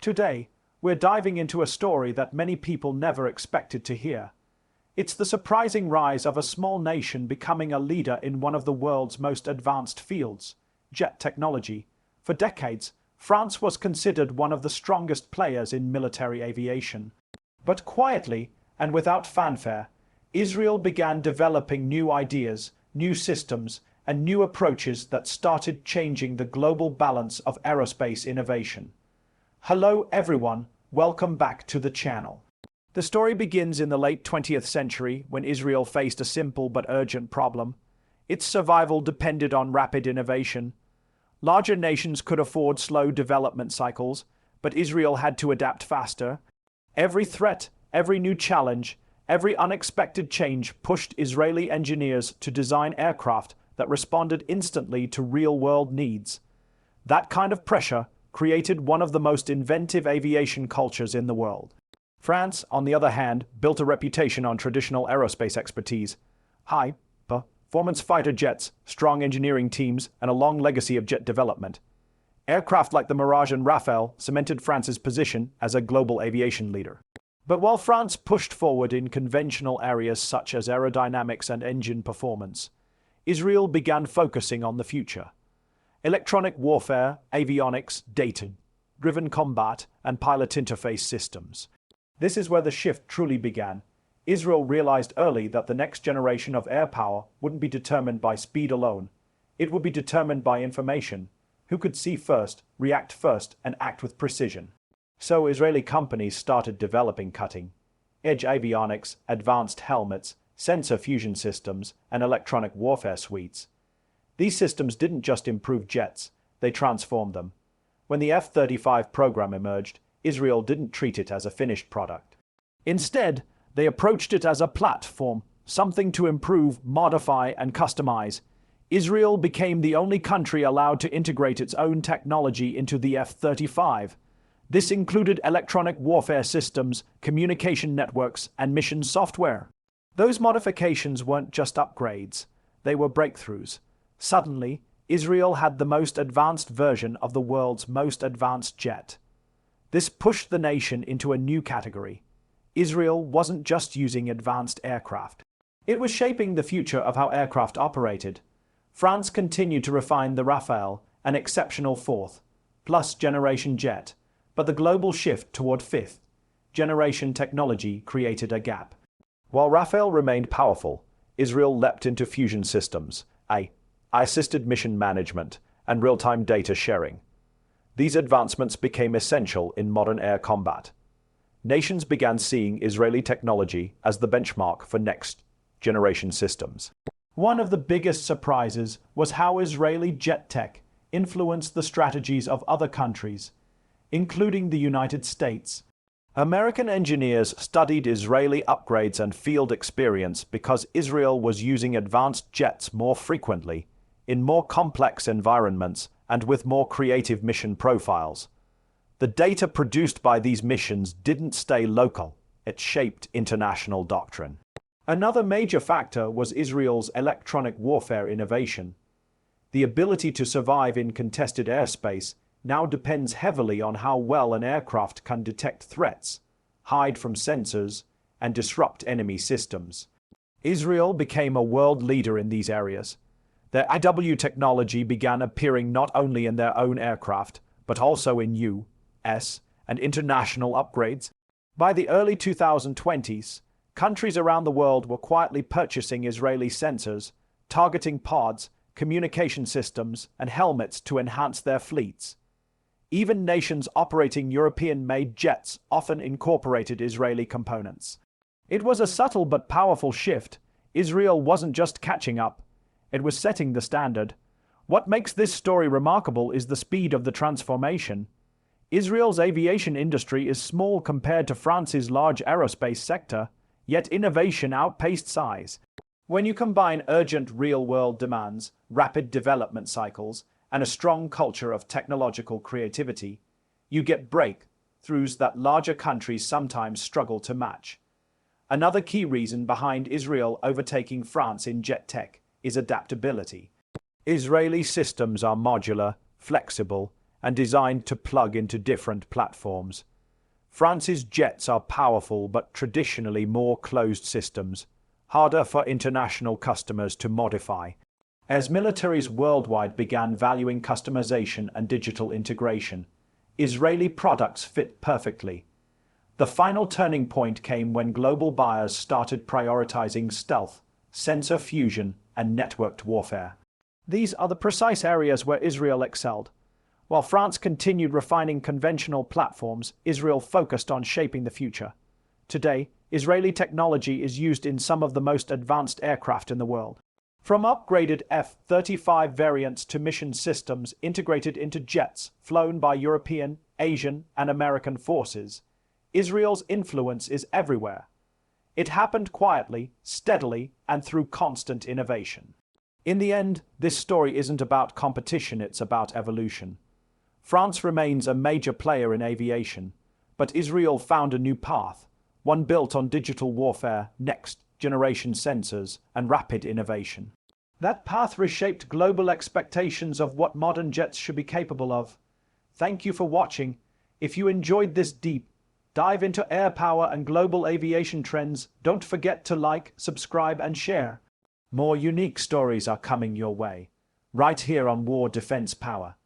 Today, we're diving into a story that many people never expected to hear. It's the surprising rise of a small nation becoming a leader in one of the world's most advanced fields, jet technology. For decades, France was considered one of the strongest players in military aviation. But quietly, and without fanfare, Israel began developing new ideas, new systems, and new approaches that started changing the global balance of aerospace innovation. Hello everyone, welcome back to the channel. The story begins in the late 20th century when Israel faced a simple but urgent problem. Its survival depended on rapid innovation. Larger nations could afford slow development cycles, but Israel had to adapt faster. Every threat, every new challenge, every unexpected change pushed Israeli engineers to design aircraft that responded instantly to real-world needs. That kind of pressure created one of the most inventive aviation cultures in the world. France, on the other hand, built a reputation on traditional aerospace expertise. High-performance fighter jets, strong engineering teams, and a long legacy of jet development. Aircraft like the Mirage and Rafale cemented France's position as a global aviation leader. But while France pushed forward in conventional areas such as aerodynamics and engine performance, Israel began focusing on the future. Electronic warfare, avionics, data-driven combat, and pilot interface systems. This is where the shift truly began. Israel realized early that the next generation of air power wouldn't be determined by speed alone. It would be determined by information. Who could see first, react first, and act with precision? So Israeli companies started developing cutting-edge avionics, advanced helmets, sensor fusion systems, and electronic warfare suites. These systems didn't just improve jets, they transformed them. When the F-35 program emerged, Israel didn't treat it as a finished product. Instead, they approached it as a platform, something to improve, modify, and customize. Israel became the only country allowed to integrate its own technology into the F-35. This included electronic warfare systems, communication networks, and mission software. Those modifications weren't just upgrades, they were breakthroughs. Suddenly, Israel had the most advanced version of the world's most advanced jet. This pushed the nation into a new category. Israel wasn't just using advanced aircraft. It was shaping the future of how aircraft operated. France continued to refine the Rafale, an exceptional fourth-plus generation jet, but the global shift toward fifth-generation technology created a gap. While Rafale remained powerful, Israel leapt into fusion systems, AI-assisted mission management, and real-time data sharing. These advancements became essential in modern air combat. Nations began seeing Israeli technology as the benchmark for next-generation systems. One of the biggest surprises was how Israeli jet tech influenced the strategies of other countries, including the United States. American engineers studied Israeli upgrades and field experience because Israel was using advanced jets more frequently, in more complex environments, and with more creative mission profiles. The data produced by these missions didn't stay local, it shaped international doctrine. Another major factor was Israel's electronic warfare innovation. The ability to survive in contested airspace now depends heavily on how well an aircraft can detect threats, hide from sensors, and disrupt enemy systems. Israel became a world leader in these areas. Their IW technology began appearing not only in their own aircraft, but also in U.S. and international upgrades. By the early 2020s, countries around the world were quietly purchasing Israeli sensors, targeting pods, communication systems, and helmets to enhance their fleets. Even nations operating European-made jets often incorporated Israeli components. It was a subtle but powerful shift. Israel wasn't just catching up, it was setting the standard. What makes this story remarkable is the speed of the transformation. Israel's aviation industry is small compared to France's large aerospace sector, yet innovation outpaced size. When you combine urgent real-world demands, rapid development cycles, and a strong culture of technological creativity, you get breakthroughs that larger countries sometimes struggle to match. Another key reason behind Israel overtaking France in jet tech is adaptability. Israeli systems are modular, flexible, and designed to plug into different platforms. France's jets are powerful but traditionally more closed systems, harder for international customers to modify. As militaries worldwide began valuing customization and digital integration, Israeli products fit perfectly. The final turning point came when global buyers started prioritizing stealth, sensor fusion, and networked warfare. These are the precise areas where Israel excelled. While France continued refining conventional platforms, Israel focused on shaping the future. Today, Israeli technology is used in some of the most advanced aircraft in the world. From upgraded F-35 variants to mission systems integrated into jets flown by European, Asian, and American forces, Israel's influence is everywhere. It happened quietly, steadily, and through constant innovation. In the end, this story isn't about competition, it's about evolution. France remains a major player in aviation, but Israel found a new path, one built on digital warfare, next-generation sensors, and rapid innovation. That path reshaped global expectations of what modern jets should be capable of. Thank you for watching. If you enjoyed this deep dive into air power and global aviation trends, don't forget to like, subscribe, and share. More unique stories are coming your way, right here on War Defense Power.